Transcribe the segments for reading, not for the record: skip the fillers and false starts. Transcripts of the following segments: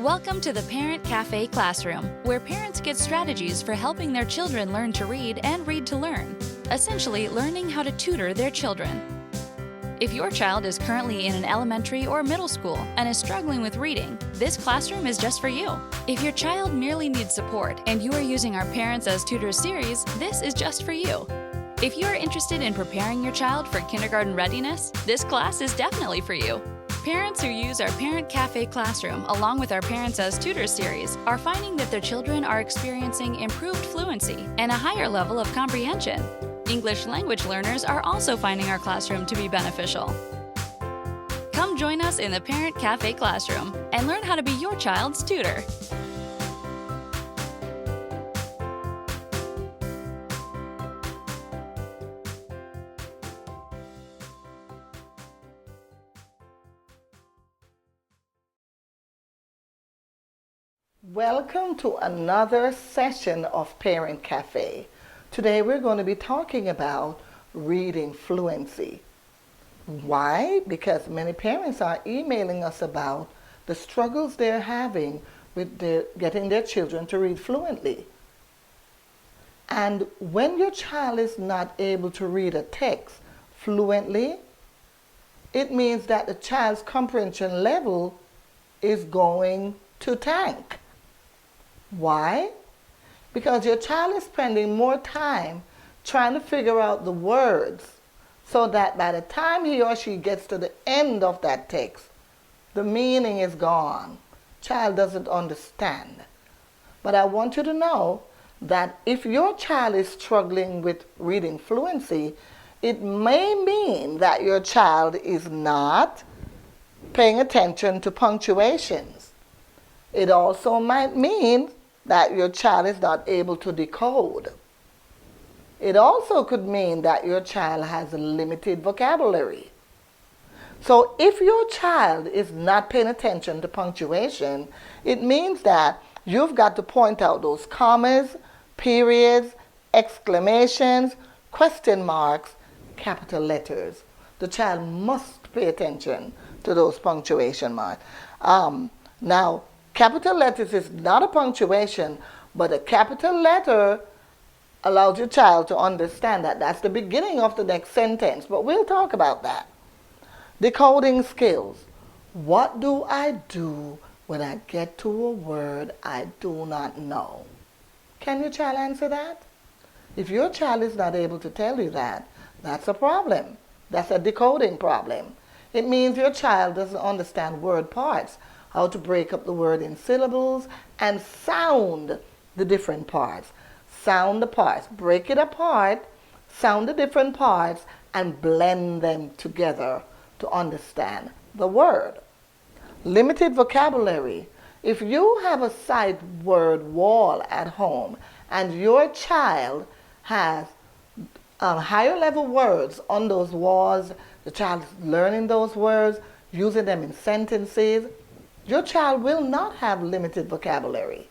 Welcome to the Parent Cafe Classroom, where parents get strategies for helping their children learn to read and read to learn, essentially learning how to tutor their children. If your child is currently in an elementary or middle school and is struggling with reading, this classroom is just for you. If your child merely needs support and you are using our Parents as Tutors series, this is just for you. If you are interested in preparing your child for kindergarten readiness, this class is definitely for you. Parents who use our Parent Cafe Classroom along with our Parents as Tutors series are finding that their children are experiencing improved fluency and a higher level of comprehension. English language learners are also finding our classroom to be beneficial. Come join us in the Parent Cafe Classroom and learn how to be your child's tutor. Welcome to another session of Parent Cafe. Today we're going to be talking about reading fluency. Why? Because many parents are emailing us about the struggles they're having with getting their children to read fluently. And when your child is not able to read a text fluently, it means that the child's comprehension level is going to tank. Why? Because your child is spending more time trying to figure out the words so that by the time he or she gets to the end of that text, the meaning is gone. Child doesn't understand. But I want you to know that if your child is struggling with reading fluency, it may mean that your child is not paying attention to punctuations. It also might mean that your child is not able to decode. It also could mean that your child has a limited vocabulary. So if your child is not paying attention to punctuation, it means that you've got to point out those commas, periods, exclamations, question marks, capital letters. The child must pay attention to those punctuation marks. Now, capital letters is not a punctuation, but a capital letter allows your child to understand that that's the beginning of the next sentence, but we'll talk about that. Decoding skills. What do I do when I get to a word I do not know? Can your child answer that? If your child is not able to tell you that, that's a problem. That's a decoding problem. It means your child doesn't understand word parts, how to break up the word in syllables and sound the different parts. Sound the parts, break it apart, sound the different parts, and blend them together to understand the word. Limited vocabulary. If you have a sight word wall at home and your child has higher level words on those walls, the child is learning those words, using them in sentences, your child will not have limited vocabulary.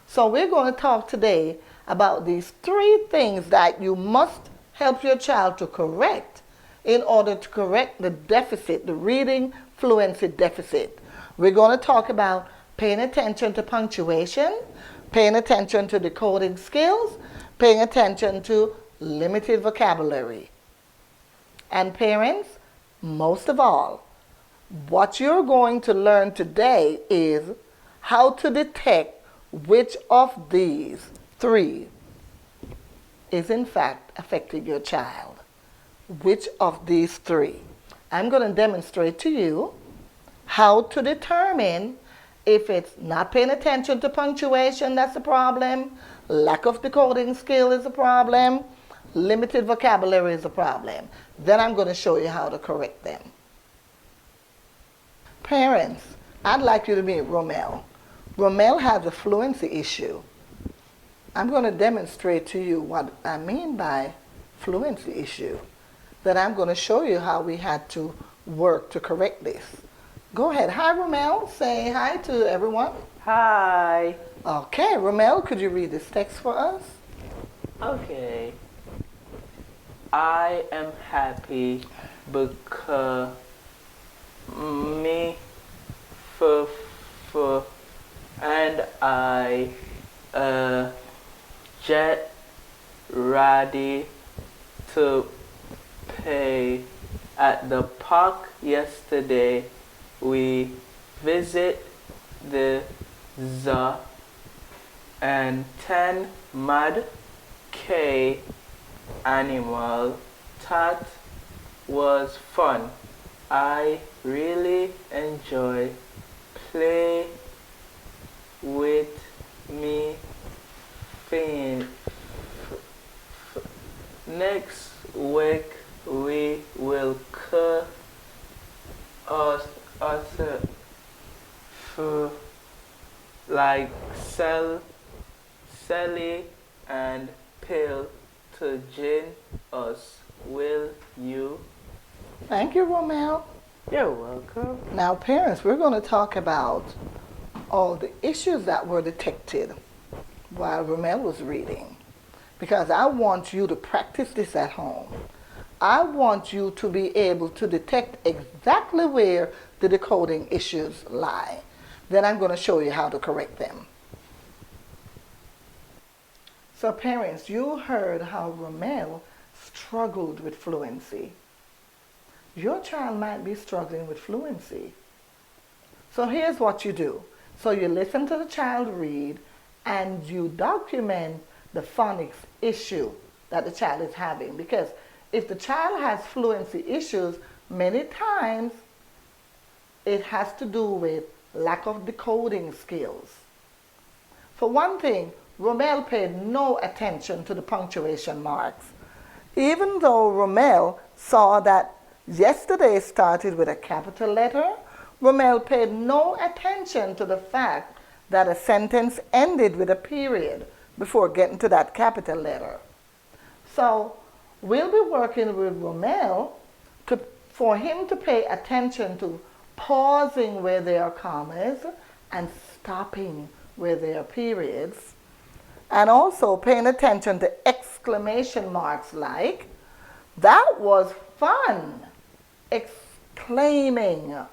So we're going to talk today about these three things that you must help your child to correct in order to correct the deficit, the reading fluency deficit. We're going to talk about paying attention to punctuation, paying attention to decoding skills, paying attention to limited vocabulary. And parents, most of all, what you're going to learn today is how to detect which of these three is in fact affecting your child. Which of these three? I'm going to demonstrate to you how to determine if it's not paying attention to punctuation, that's a problem, lack of decoding skill is a problem, limited vocabulary is a problem. Then I'm going to show you how to correct them. Parents, I'd like you to meet Romel. Romel has a fluency issue. I'm going to demonstrate to you what I mean by fluency issue. Then I'm going to show you how we had to work to correct this. Go ahead. Hi, Romel. Say hi to everyone. Hi. Okay, Romel, could you read this text for us? Okay. I am happy because me and I get ready to pay at the park yesterday. We visit the zoo and 10 mad K animal. That was fun. I really enjoy play with me fin. Next week we will cut us for like Sally and Pill to join us. Will you? Thank you, Romel. You're welcome. Now, parents, we're going to talk about all the issues that were detected while Romel was reading, because I want you to practice this at home. I want you to be able to detect exactly where the decoding issues lie. Then I'm going to show you how to correct them. So parents, you heard how Romel struggled with fluency. Your child might be struggling with fluency. So here's what you do. So you listen to the child read and you document the phonics issue that the child is having. Because if the child has fluency issues, many times it has to do with lack of decoding skills. For one thing, Romel paid no attention to the punctuation marks. Even though Romel saw that yesterday started with a capital letter, Romel paid no attention to the fact that a sentence ended with a period before getting to that capital letter. So we'll be working with Romel for him to pay attention to pausing where there are commas and stopping where there are periods, and also paying attention to exclamation marks like, "That was fun!" Exclaiming.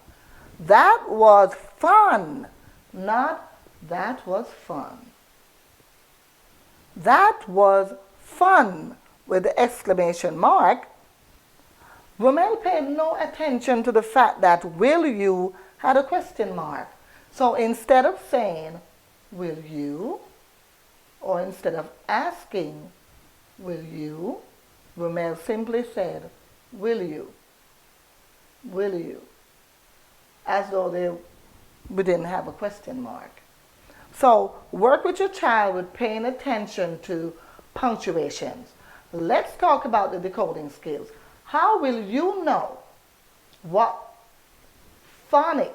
That was fun, not that was fun. That was fun with the exclamation mark. Romel paid no attention to the fact that will you had a question mark. So instead of saying, will you, or instead of asking, will you, Romel simply said, will you, will you, as though we didn't have a question mark. So work with your child with paying attention to punctuations. Let's talk about the decoding skills. How will you know what phonics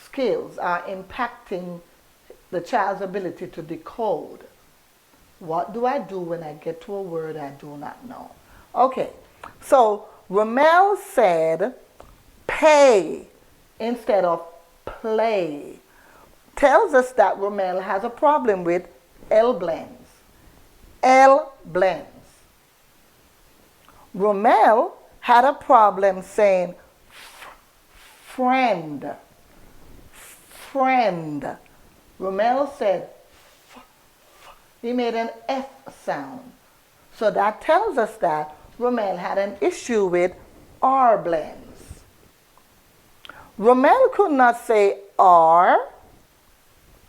skills are impacting the child's ability to decode? What do I do when I get to a word I do not know? Okay, so Romel said pay instead of play. Tells us that Romel has a problem with L blends. L blends. Romel had a problem saying friend. Friend. Romel said he made an F sound. So that tells us that Romel had an issue with R blends. Romel could not say R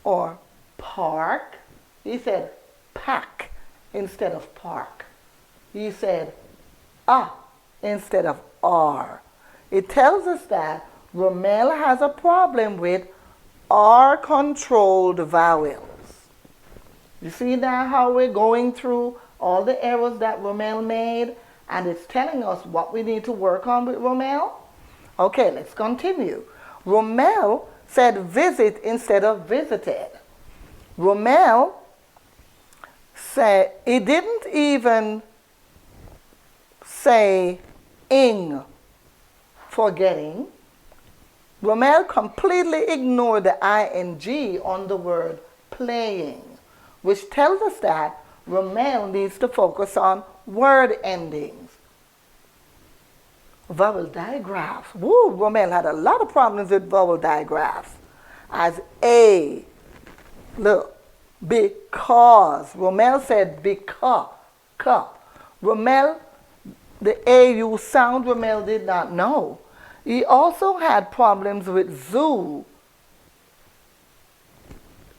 or park. He said pack instead of park. He said instead of R. It tells us that Romel has a problem with R-controlled vowels. You see now how we're going through all the errors that Romel made, and it's telling us what we need to work on with Romel? Okay, let's continue. Romel said visit instead of visited. Romel said, he didn't even say ing for getting. Romel completely ignored the ing on the word playing, which tells us that Romel needs to focus on word endings. Vowel digraphs. Woo, Romel had a lot of problems with vowel digraphs. as A. Look, because. Romel said because. Romel, the AU sound, Romel did not know. He also had problems with zoo.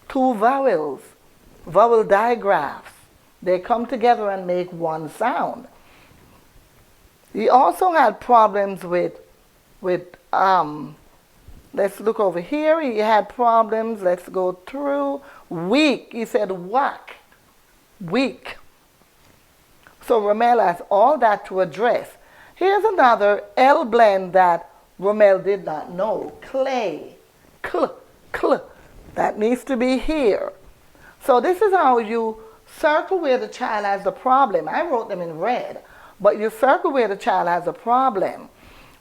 Two vowels, vowel digraphs. They come together and make one sound. He also had problems with let's look over here. He had problems, let's go through. Weak, he said whack, weak. So Romel has all that to address. Here's another L blend that Romel did not know. Clay, that needs to be here. So this is how you circle where the child has the problem. I wrote them in red, but you circle where the child has a problem.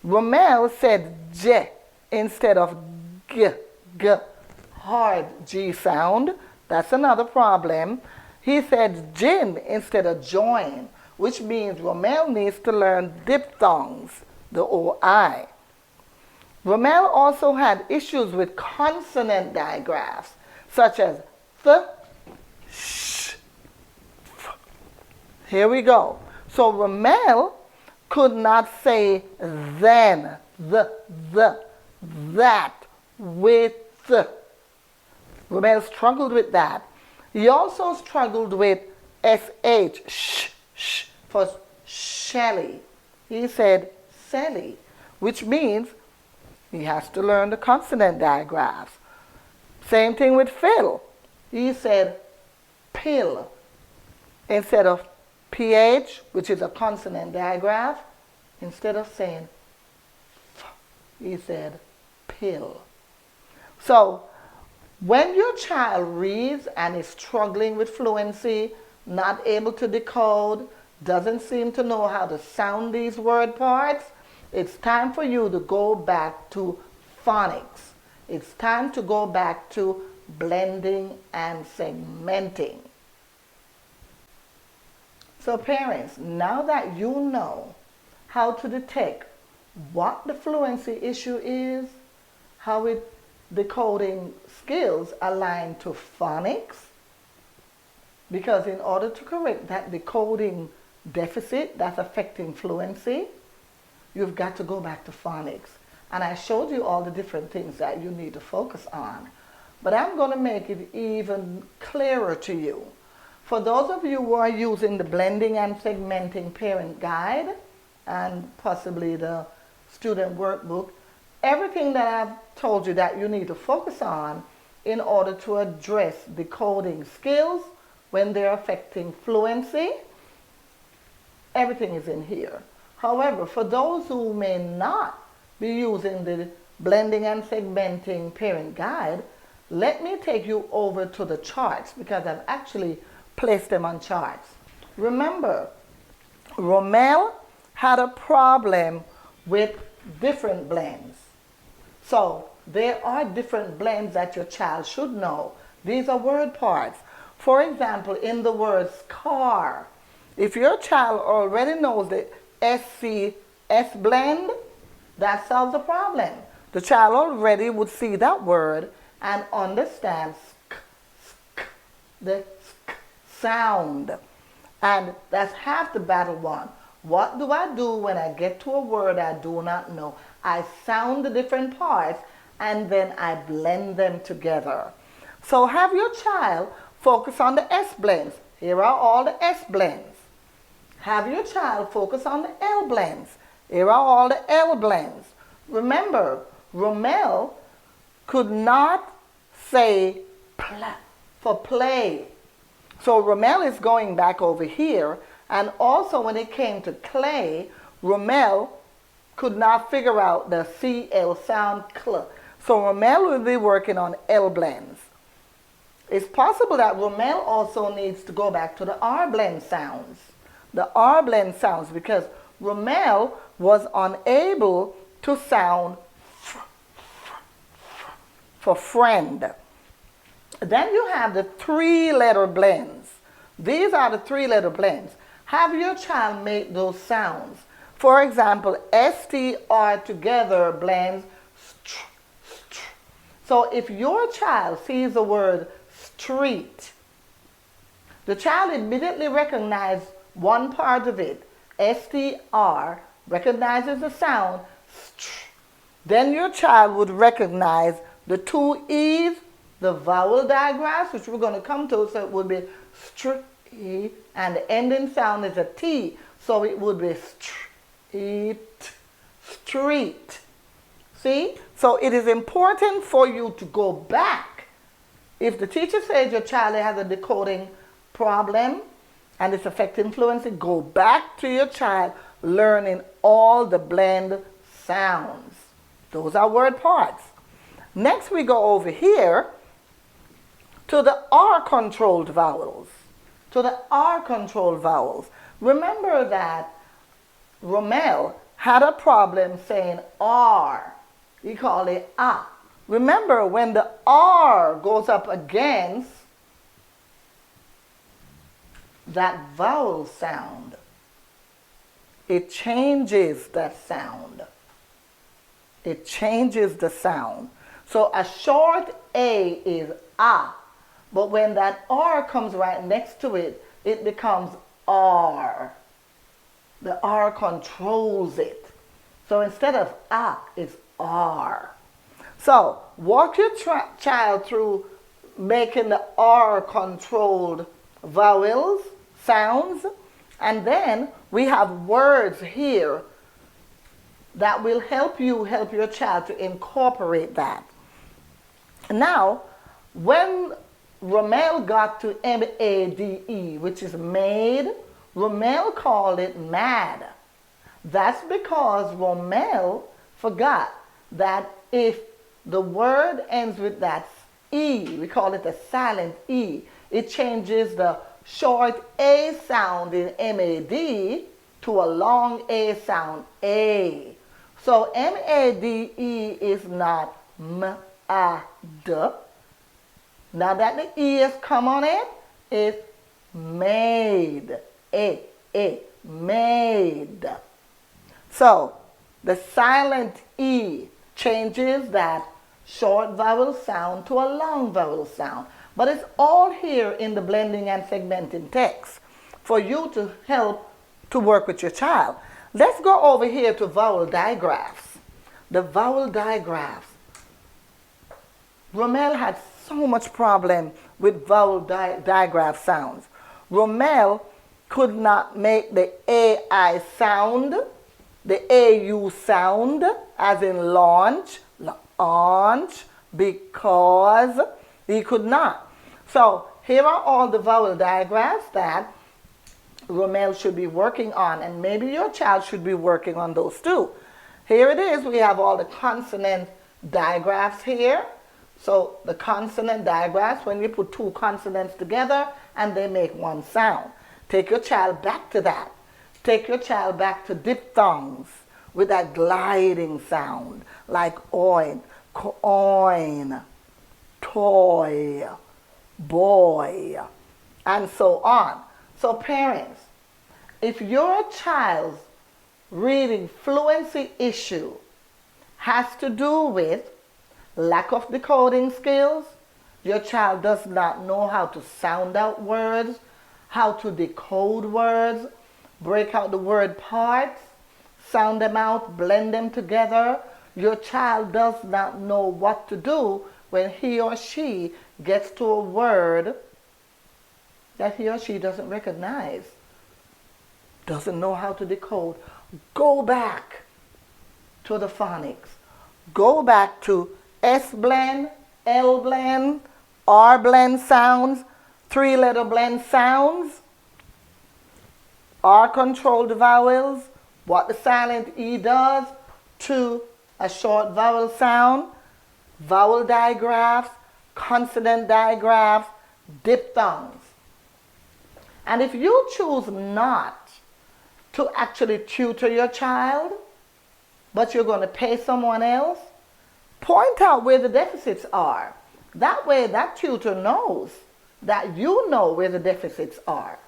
Romel said J instead of G, hard G sound. That's another problem. He said gin instead of join, which means Romel needs to learn diphthongs, the OI. Romel also had issues with consonant digraphs, such as th, sh, f. Here we go. So Romel could not say then, that, with. Romel struggled with that. He also struggled with sh, for Shelly. He said Sally, which means he has to learn the consonant digraphs. Same thing with Phil. He said pill instead of PH, which is a consonant digraph. Instead of saying f, he said pill. So when your child reads and is struggling with fluency, not able to decode, doesn't seem to know how to sound these word parts, it's time for you to go back to phonics. It's time to go back to blending and segmenting. So parents, now that you know how to detect what the fluency issue is, how it decoding skills align to phonics, because in order to correct that decoding deficit that's affecting fluency, you've got to go back to phonics. And I showed you all the different things that you need to focus on. But I'm going to make it even clearer to you. For those of you who are using the blending and segmenting parent guide and possibly the student workbook, everything that I've told you that you need to focus on in order to address decoding skills when they're affecting fluency, everything is in here. However, for those who may not be using the blending and segmenting parent guide, let me take you over to the charts because I've actually placed them on charts. Remember, Romel had a problem with different blends. So there are different blends that your child should know. These are word parts. For example, in the words car, if your child already knows the SCS blend, that solves the problem. The child already would see that word and understand the sound. And that's half the battle won. What do I do when I get to a word I do not know? I sound the different parts and then I blend them together. So have your child focus on the S blends. Here are all the S blends. Have your child focus on the L blends. Here are all the L blends. Remember, Romel could not say for play. So Romel is going back over here, and also when it came to clay, Romel could not figure out the CL sound cl. So Romel will be working on L blends. It's possible that Romel also needs to go back to the R blend sounds. The R blend sounds, because Romel was unable to sound for friend. Then you have the three-letter blends. These are the three-letter blends. Have your child make those sounds. For example, STR together blends. So if your child sees the word street, the child immediately recognizes one part of it, STR, recognizes the sound, str. Then your child would recognize the two E's, the vowel digraphs, which we're going to come to, so it would be str, E, and the ending sound is a T, so it would be street, street. See? So it is important for you to go back. If the teacher says your child has a decoding problem and it's affecting fluency, go back to your child learning all the blend sounds. Those are word parts. Next we go over here to the R-controlled vowels. To the R-controlled vowels. Remember that Rommel had a problem saying R. He called it A. Remember, when the R goes up against that vowel sound, it changes that sound. It changes the sound. So a short A is A, but when that R comes right next to it, it becomes R. The R controls it. So instead of A, it's R. So walk your child through making the R controlled vowels, sounds, and then we have words here that will help you help your child to incorporate that. Now, when Rommel got to M-A-D-E, which is made, Rommel called it mad. That's because Rommel forgot that if the word ends with that E, we call it a silent E, it changes the short A sound in M-A-D to a long A sound, A. So M-A-D-E is not M-A-D. Now that the E has come on it, it's made. Made. So the silent E changes that short vowel sound to a long vowel sound. But it's all here in the blending and segmenting text for you to help to work with your child. Let's go over here to vowel digraphs. The vowel digraphs. Rommel had so much problem with vowel digraph sounds. Rommel could not make the AI sound, the AU sound, as in launch, because he could not. So here are all the vowel digraphs that Rommel should be working on, and maybe your child should be working on those too. Here it is. We have all the consonant digraphs here. So the consonant digraphs, when you put two consonants together and they make one sound. Take your child back to that. Take your child back to diphthongs with that gliding sound, like oin, coin, toy, boy, and so on. So parents, if your child's reading fluency issue has to do with lack of decoding skills, your child does not know how to sound out words, how to decode words, break out the word parts, sound them out, blend them together, your child does not know what to do when he or she gets to a word that he or she doesn't recognize, doesn't know how to decode. Go back to the phonics. Go back to S blend, L blend, R blend sounds, three-letter blend sounds, R controlled vowels, what the silent E does to a short vowel sound, vowel digraphs, consonant digraphs, diphthongs. And if you choose not to actually tutor your child, but you're going to pay someone else, point out where the deficits are. That way that tutor knows that you know where the deficits are.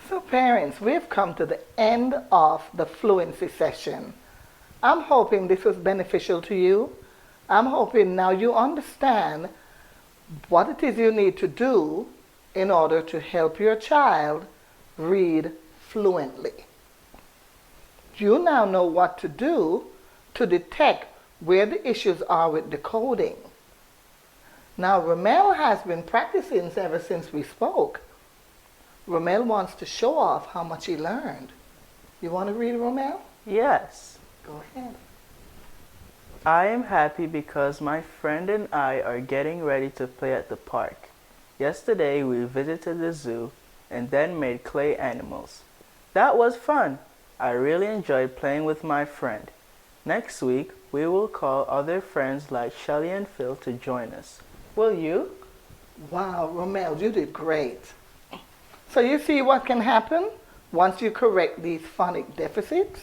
So parents, we've come to the end of the fluency session. I'm hoping this was beneficial to you. I'm hoping now you understand what it is you need to do in order to help your child read fluently. You now know what to do to detect where the issues are with decoding. Now, Ramel has been practicing ever since we spoke. Ramel wants to show off how much he learned. You want to read, Ramel? Yes. Go ahead. I am happy because my friend and I are getting ready to play at the park. Yesterday we visited the zoo and then made clay animals. That was fun. I really enjoyed playing with my friend. Next week we will call other friends like Shelly and Phil to join us. Will you? Wow, Ramel, you did great. So you see what can happen once you correct these phonic deficits?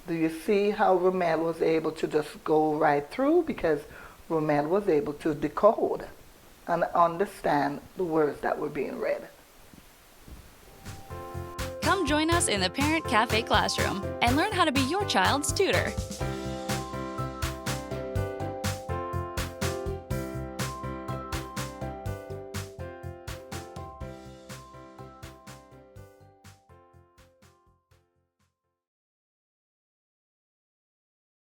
Do you see how Ramel was able to just go right through? Because Ramel was able to decode and understand the words that were being read. Come join us in the Parent Cafe classroom and learn how to be your child's tutor.